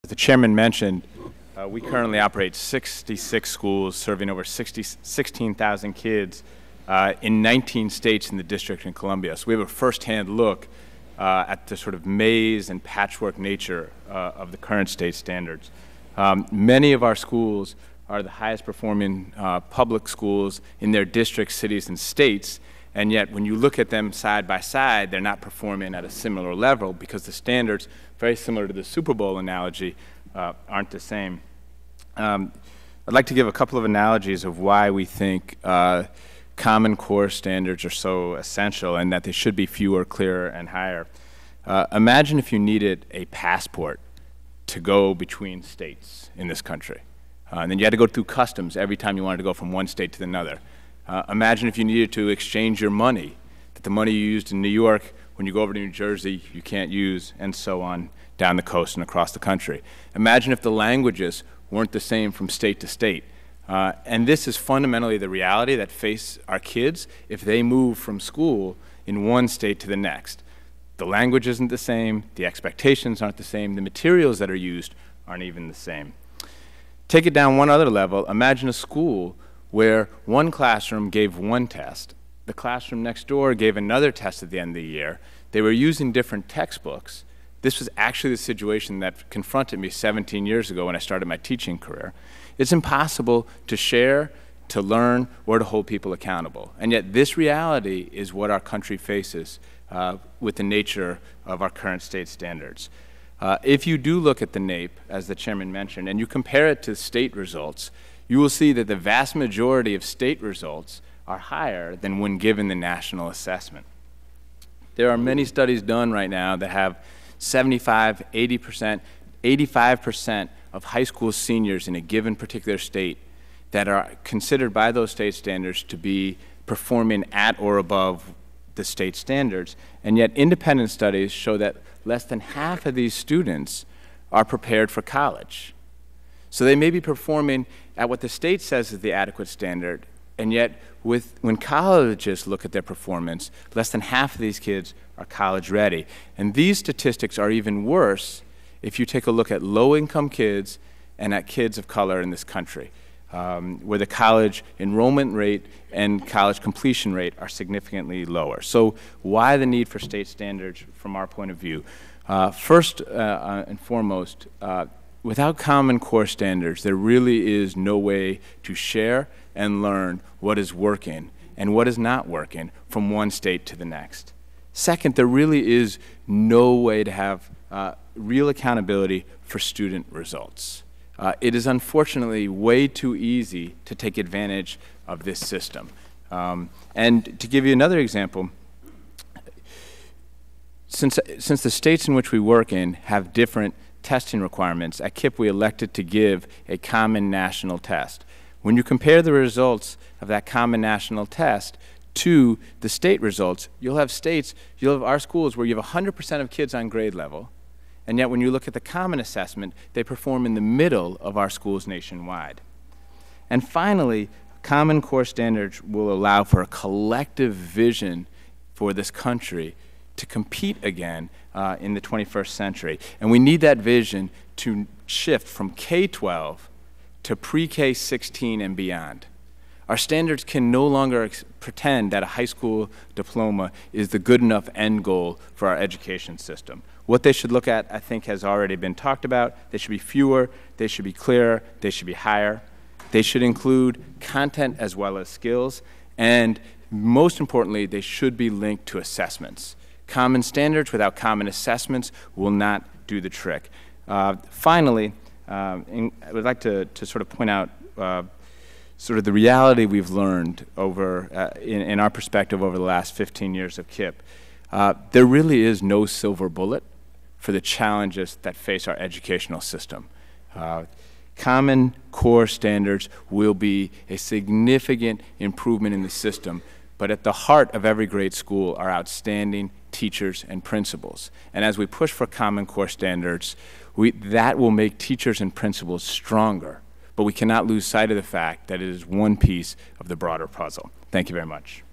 As the chairman mentioned, we currently operate 66 schools serving over 16,000 kids in 19 states in the District of Columbia. So we have a firsthand look at the sort of maze and patchwork nature of the current state standards. Many of our schools are the highest performing public schools in their districts, cities, and states, and yet when you look at them side by side, they're not performing at a similar level because the standards, very similar to the Super Bowl analogy, aren't the same. I'd like to give a couple of analogies of why we think Common Core standards are so essential and that they should be fewer, clearer, and higher. Imagine if you needed a passport to go between states in this country. And then you had to go through customs every time you wanted to go from one state to another. Imagine if you needed to exchange your money, that the money you used in New York, when you go over to New Jersey, you can't use, and so on, down the coast and across the country. Imagine if the languages weren't the same from state to state. And this is fundamentally the reality that face our kids if they move from school in one state to the next. The language isn't the same, the expectations aren't the same, the materials that are used aren't even the same. Take it down one other level. Imagine a school where one classroom gave one test, the classroom next door gave another test at the end of the year. They were using different textbooks. This was actually the situation that confronted me 17 years ago when I started my teaching career. It's impossible to share, to learn, or to hold people accountable. And yet this reality is what our country faces with the nature of our current state standards. If you do look at the NAEP, as the chairman mentioned, and you compare it to state results, you will see that the vast majority of state results are higher than when given the national assessment. There are many studies done right now that have 75, 80%, 85% of high school seniors in a given particular state that are considered by those state standards to be performing at or above the state standards. And yet independent studies show that less than half of these students are prepared for college. So they may be performing at what the state says is the adequate standard, and yet when colleges look at their performance, less than half of these kids are college ready. And these statistics are even worse if you take a look at low-income kids and at kids of color in this country, where the college enrollment rate and college completion rate are significantly lower. So why the need for state standards from our point of view? First and foremost, without Common Core standards, there really is no way to share and learn what is working and what is not working from one state to the next. Second, there really is no way to have real accountability for student results. It is unfortunately way too easy to take advantage of this system. And to give you another example, since the states in which we work in have different testing requirements, at KIPP we elected to give a common national test. When you compare the results of that common national test to the state results, you'll have our schools where you have 100% of kids on grade level, and yet when you look at the common assessment, they perform in the middle of our schools nationwide. And finally, Common Core standards will allow for a collective vision for this country to compete again in the 21st century. And we need that vision to shift from K-12 to pre-K 16 and beyond. Our standards can no longer pretend that a high school diploma is the good enough end goal for our education system. What they should look at, I think, has already been talked about. They should be fewer, they should be clearer, they should be higher. They should include content as well as skills, and most importantly, they should be linked to assessments. Common standards without common assessments will not do the trick. Finally, I would like to sort of point out sort of the reality we've learned over, in our perspective over the last 15 years of KIPP. There really is no silver bullet for the challenges that face our educational system. Common Core standards will be a significant improvement in the system, but at the heart of every great school are outstanding teachers and principals. And as we push for Common Core standards, that will make teachers and principals stronger, but we cannot lose sight of the fact that it is one piece of the broader puzzle. Thank you very much.